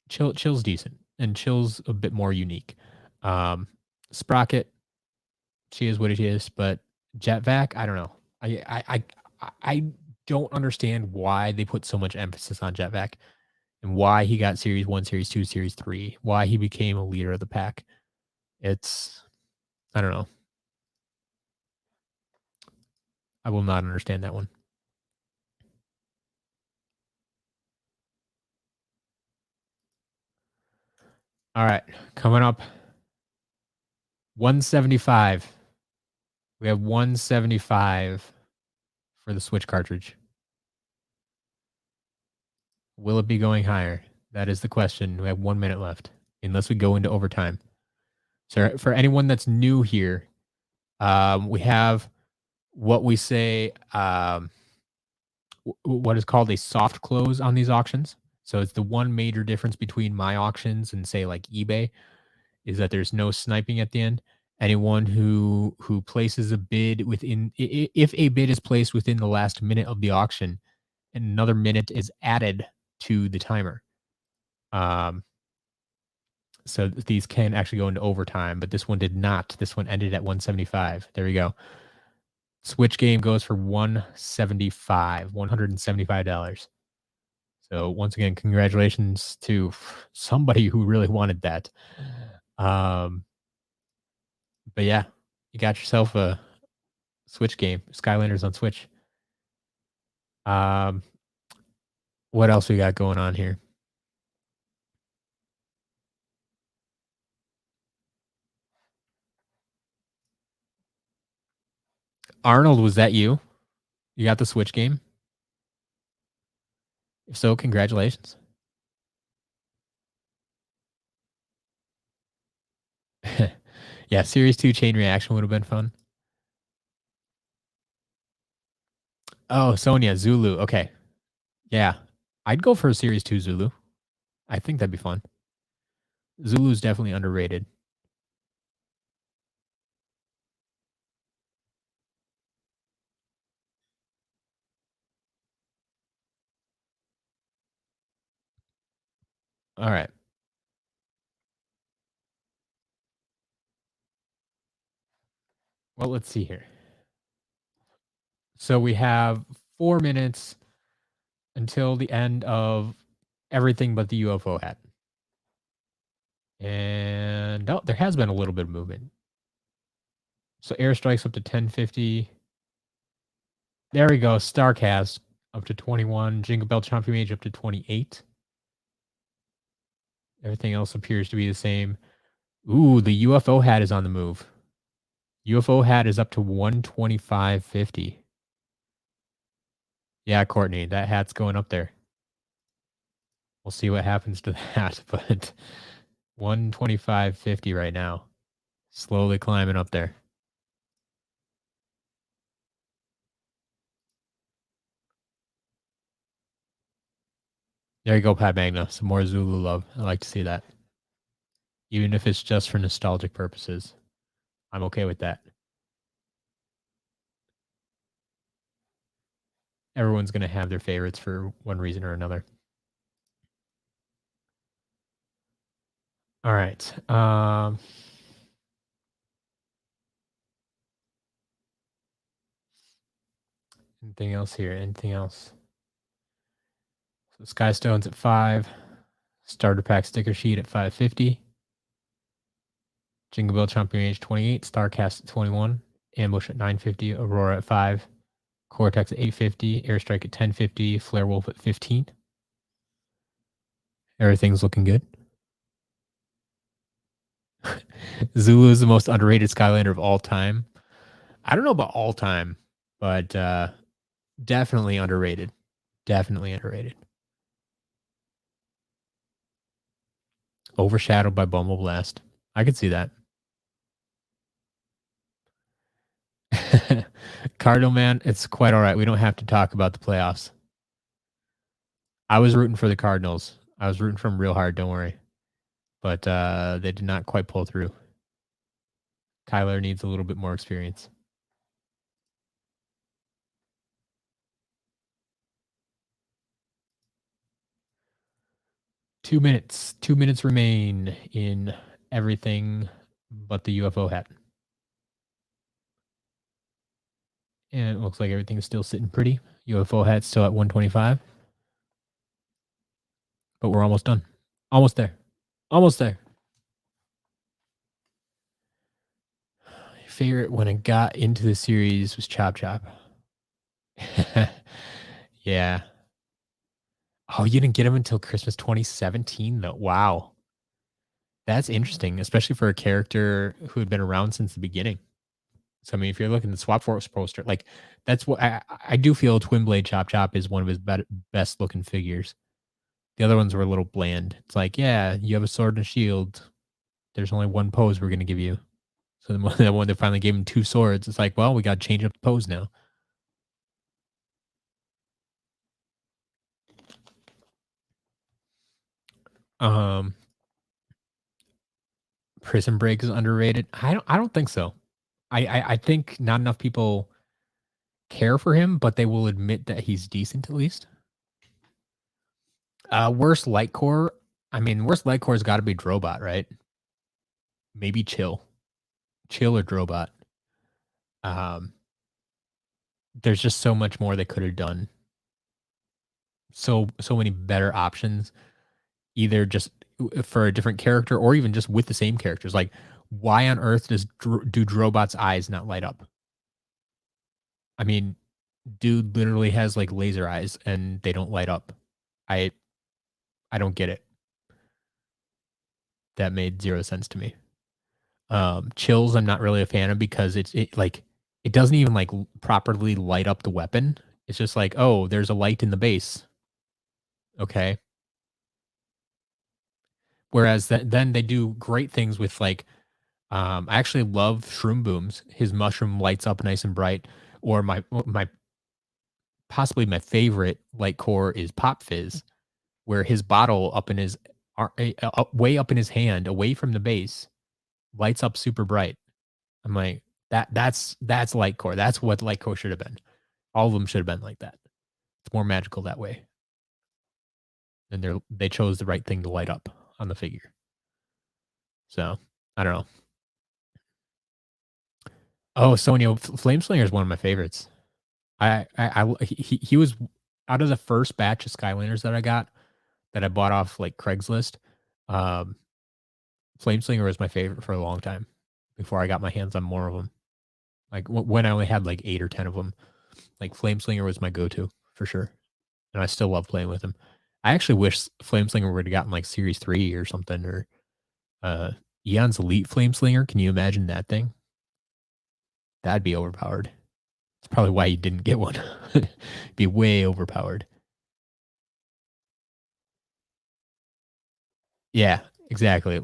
Chill's decent, and Chill's a bit more unique. Um, Sprocket, she is what it is, but Jetvac, I don't know. I don't understand why they put so much emphasis on Jetvac and why he got Series 1, Series 2, Series 3, why he became a leader of the pack. It's I don't know. I will not understand that one. All right, coming up 175. We have 175 for the Switch cartridge. Will it be going higher? That is the question. We have 1 minute left, unless we go into overtime. So for anyone that's new here, we have what we say, what is called a soft close on these auctions. So it's the one major difference between my auctions and say like eBay is that there's no sniping at the end. Anyone who places a bid within, if a bid is placed within the last minute of the auction, another minute is added to the timer. So these can actually go into overtime, but this one did not. This one ended at 175. There we go. Switch game goes for 175, $175. So once again, congratulations to somebody who really wanted that. But yeah, you got yourself a Switch game, Skylanders on Switch. Um, what else we got going on here? Arnold, was that you? You got the Switch game? If so, congratulations. Yeah, Series 2 Chain Reaction would have been fun. Oh, Sonya, Zulu. Okay. Yeah. I'd go for a Series 2 Zulu. I think that'd be fun. Zulu's definitely underrated. All right. Well, let's see here. So we have 4 minutes until the end of everything but the UFO hat. And oh, there has been a little bit of movement. So airstrikes up to 1050. There we go. Starcast up to 21. Jingle Bell Chompy Mage up to 28. Everything else appears to be the same. Ooh, the UFO hat is on the move. UFO hat is up to 125.50. Yeah, Courtney, that hat's going up there. We'll see what happens to that, but 125.50 right now. Slowly climbing up there. There you go, Pat Magna. Some more Zulu love. I like to see that. Even if it's just for nostalgic purposes. I'm okay with that. Everyone's going to have their favorites for one reason or another. All right. Anything else here? Anything else? So Skystone's at 5. Starter pack sticker sheet at 550. Jingle Bell Champion Age 28. Starcast at 21. Ambush at 950. Aurora at 5. Cortex at 850. Airstrike at 1050. Flare Wolf at 15. Everything's looking good. Zulu is the most underrated Skylander of all time. I don't know about all time, but definitely underrated. Definitely underrated. Overshadowed by Bumble Blast. I could see that. Cardinal man, it's quite all right. We don't have to talk about the playoffs. I was rooting for the Cardinals. I was rooting for them real hard, don't worry. But they did not quite pull through. Kyler needs a little bit more experience. Two minutes remain in everything but the UFO hat. And it looks like everything's still sitting pretty. UFO hat's still at 125. But we're almost done. Almost there. Almost there. My favorite when it got into the series was Chop Chop. Yeah. Oh, you didn't get him until Christmas 2017, though. Wow. That's interesting, especially for a character who had been around since the beginning. So, I mean, if you're looking at the Swap Force poster, like that's what I do feel Twin Blade Chop Chop is one of his best looking figures. The other ones were a little bland. It's like, yeah, you have a sword and a shield. There's only one pose we're going to give you. So then when they finally gave him two swords, it's like, well, we got to change up the pose now. Um, Prison Break is underrated. I don't think so. I think not enough people care for him, but they will admit that he's decent at least. Worst light core. I mean, worst light core's got to be Drobot, right? Maybe Chill or Drobot. Um, there's just so much more they could have done. So many better options, either just for a different character or even just with the same characters. Like, why on earth do Drobot's eyes not light up? I mean, dude literally has like laser eyes and they don't light up. I I don't get it. That made zero sense to me. Chills, I'm not really a fan of because it doesn't even like properly light up the weapon. It's just like, oh, there's a light in the base. Okay. Whereas then they do great things with like, I actually love Shroom Booms. His mushroom lights up nice and bright. Or my possibly my favorite light core is Pop Fizz, where his bottle up in his way up in his hand, away from the base, lights up super bright. I'm like, that's light core. That's what light core should have been. All of them should have been like that. It's more magical that way. And they chose the right thing to light up on the figure. So I don't know. Oh, Sonya Flameslinger is one of my favorites. He was out of the first batch of Skylanders that I got that I bought off like Craigslist. Um, Flameslinger was my favorite for a long time before I got my hands on more of them. Like when I only had like 8 or 10 of them, like Flameslinger was my go-to for sure, and I still love playing with him. I actually wish Flameslinger would have gotten like Series 3 or something, or uh, Eon's Elite Flameslinger. Can you imagine that thing? That'd be overpowered. That's probably why you didn't get one. Be way overpowered. Yeah, exactly.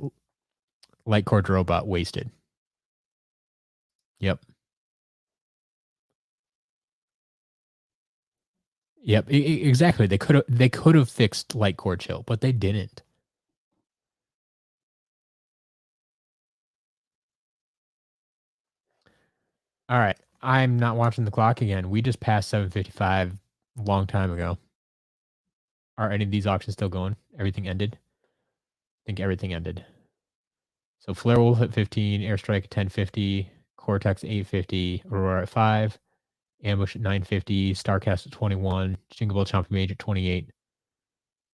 Light Core Robot wasted. Yep. Yep. Exactly. They could have fixed Light Core Chill, but they didn't. All right. I'm not watching the clock again. We just passed 7:55 a long time ago. Are any of these auctions still going? Everything ended? I think everything ended. So Flare Wolf at 15, Airstrike at 10:50, Cortex 8:50, Aurora at 5, Ambush at 9:50, Starcast at 21, Jingle Bell Chompy Mage at 28.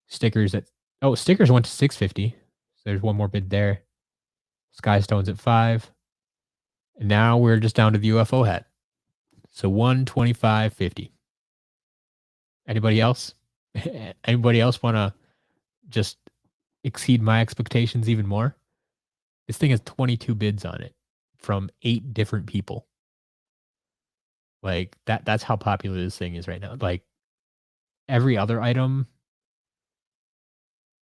Stickers went to 6:50. So there's one more bid there. Skystone's at 5. And now we're just down to the UFO hat. So 125.50. Anybody else? Anybody else want to just exceed my expectations even more? This thing has 22 bids on it from 8 different people. Like that's how popular this thing is right now. Like every other item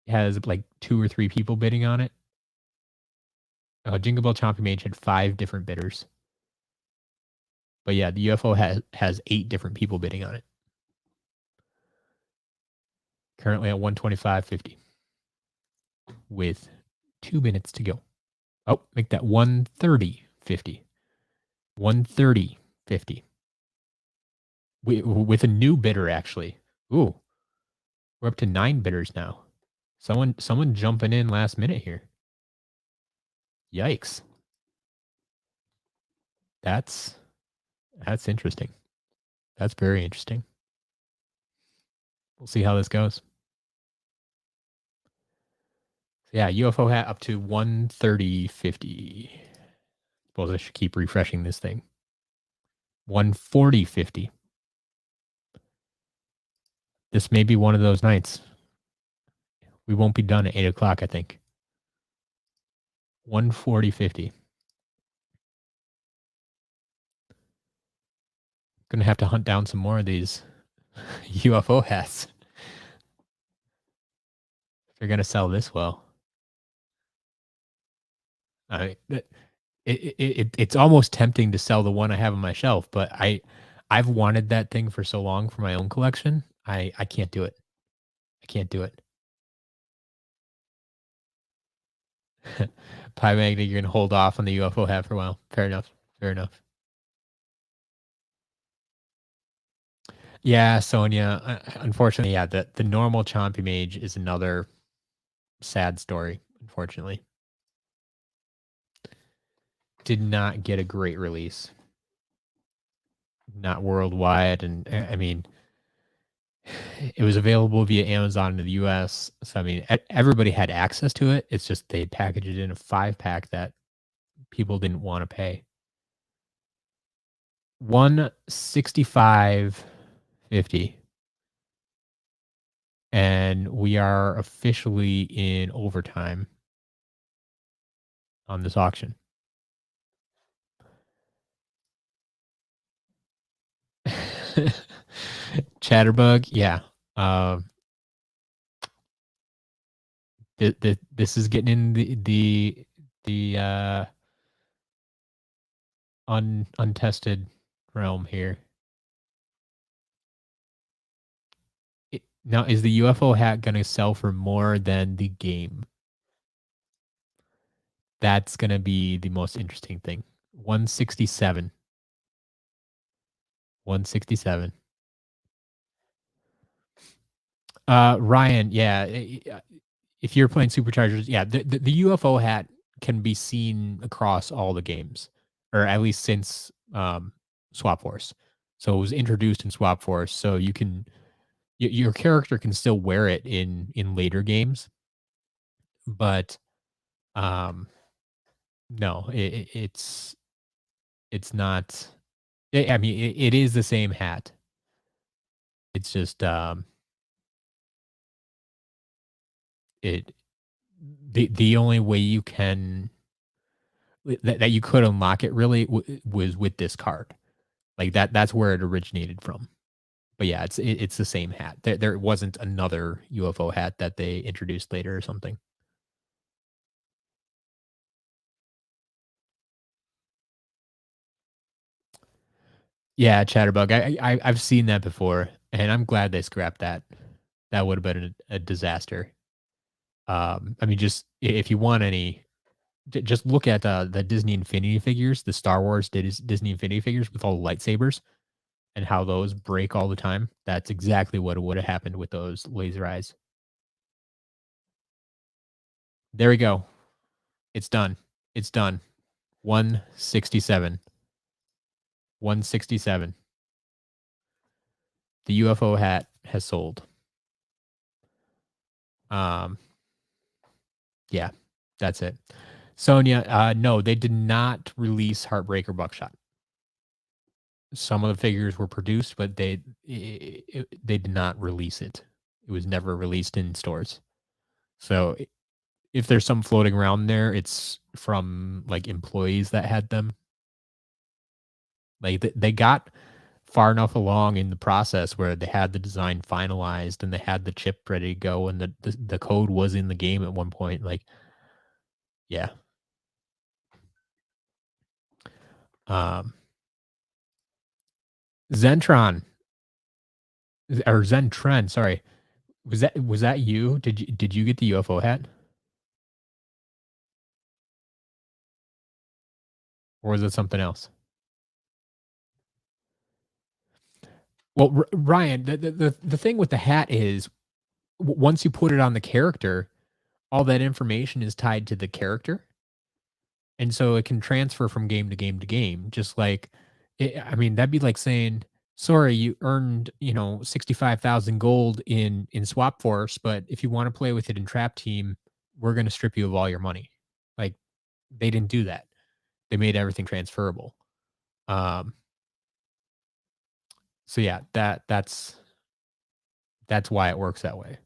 has like 2 or 3 people bidding on it. Jingle Bell Chompy Mage had 5 different bidders. But yeah, the UFO has 8 different people bidding on it. Currently at 125.50 with 2 minutes to go. Oh, make that 130.50. 130.50. With a new bidder, actually. Ooh, we're up to 9 bidders now. Someone jumping in last minute here. Yikes. That's interesting. That's very interesting. We'll see how this goes. So yeah, UFO hat up to 130.50. Suppose I should keep refreshing this thing. 140.50. This may be one of those nights. We won't be done at 8 o'clock, I think. 140.50. Gonna have to hunt down some more of these UFO hats. They're gonna sell this well. It's almost tempting to sell the one I have on my shelf, but I've wanted that thing for so long for my own collection. I can't do it. I can't do it. Pie Magnet, you're gonna hold off on the UFO hat for a while. Fair enough. Fair enough. Yeah, Sonia. Unfortunately, yeah, the normal Chompy Mage is another sad story. Unfortunately, did not get a great release. Not worldwide, and I mean, it was available via Amazon in the US. So I mean, everybody had access to it. It's just they packaged it in a 5-pack that people didn't want to pay. 165.50. And we are officially in overtime on this auction. Chatterbug, yeah. This is getting in the untested realm here. Now, is the UFO hat gonna sell for more than the game? That's gonna be the most interesting thing. 167. 167. Ryan, yeah, if you're playing Superchargers, yeah, the UFO hat can be seen across all the games, or at least since, Swap Force. So it was introduced in Swap Force, so you can your character can still wear it in later games, but, um, no, it's not I mean, it is the same hat. It's just, it the only way you can that you could unlock it really was with this card. Like that's where it originated from. But yeah, it's the same hat. There wasn't another UFO hat that they introduced later or something. Yeah, Chatterbug. I've seen that before, and I'm glad they scrapped that. That would have been a disaster. I mean, just if you want any, just look at the Disney Infinity figures, the Star Wars Disney Infinity figures with all the lightsabers and how those break all the time. That's exactly what would have happened with those laser eyes. There we go. It's done. It's done. 167. 167. The UFO hat has sold. Um, yeah, that's it. Sonia, no, they did not release Heartbreaker Buckshot. Some of the figures were produced, but they did not release it. It was never released in stores. So if there's some floating around there, it's from like employees that had them. Like they got far enough along in the process where they had the design finalized and they had the chip ready to go and the code was in the game at one point. Like, yeah. Um, Zentron or Zentren, sorry. Was that you? Did you get the UFO hat? Or was it something else? Well, Ryan, the thing with the hat is once you put it on the character, all that information is tied to the character. And so it can transfer from game to game to game, just like I mean, that'd be like saying, "Sorry, you earned, 65,000 gold in Swap Force, but if you wanna play with it in Trap Team, we're gonna strip you of all your money." Like, they didn't do that. They made everything transferable. Um, so yeah, that's why it works that way.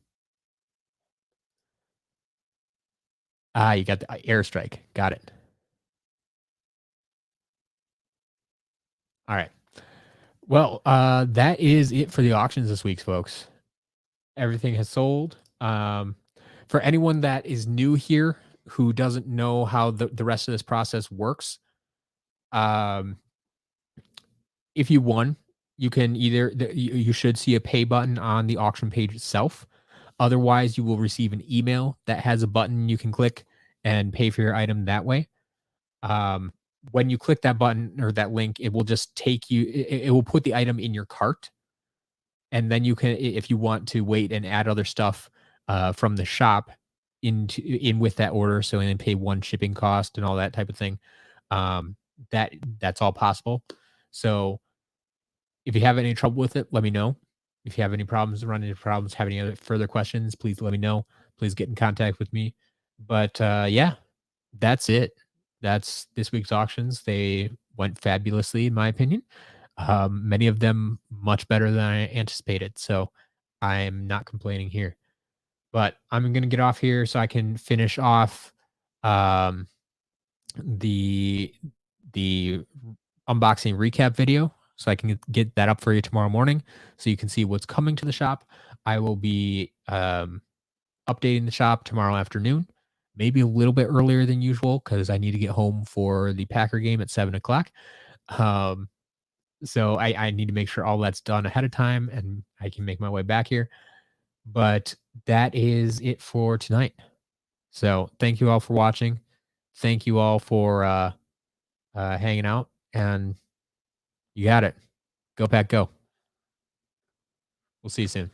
Ah, you got the airstrike. Got it. Alright. Well, that is it for the auctions this week, folks. Everything has sold. For anyone that is new here who doesn't know how the rest of this process works, um, if you won, you can either you should see a pay button on the auction page itself. Otherwise, you will receive an email that has a button you can click and pay for your item that way. Um, when you click that button or that link, it will just take you. It will put the item in your cart, and then you can if you want to wait and add other stuff from the shop in with that order, so and then pay one shipping cost and all that type of thing. um that's all possible. So if you have any trouble with it, let me know. If you have any problems, run into problems, have any other further questions, please let me know. Please get in contact with me. But yeah, that's it. That's this week's auctions. They went fabulously in my opinion. Many of them much better than I anticipated. So I'm not complaining here. But I'm gonna get off here so I can finish off um, the the unboxing recap video, so I can get that up for you tomorrow morning, so you can see what's coming to the shop. I will be updating the shop tomorrow afternoon, maybe a little bit earlier than usual because I need to get home for the Packer game at 7 o'clock. Um, so I need to make sure all that's done ahead of time and I can make my way back here. But that is it for tonight. So thank you all for watching. Thank you all for hanging out, and you got it. Go Pack, go. We'll see you soon.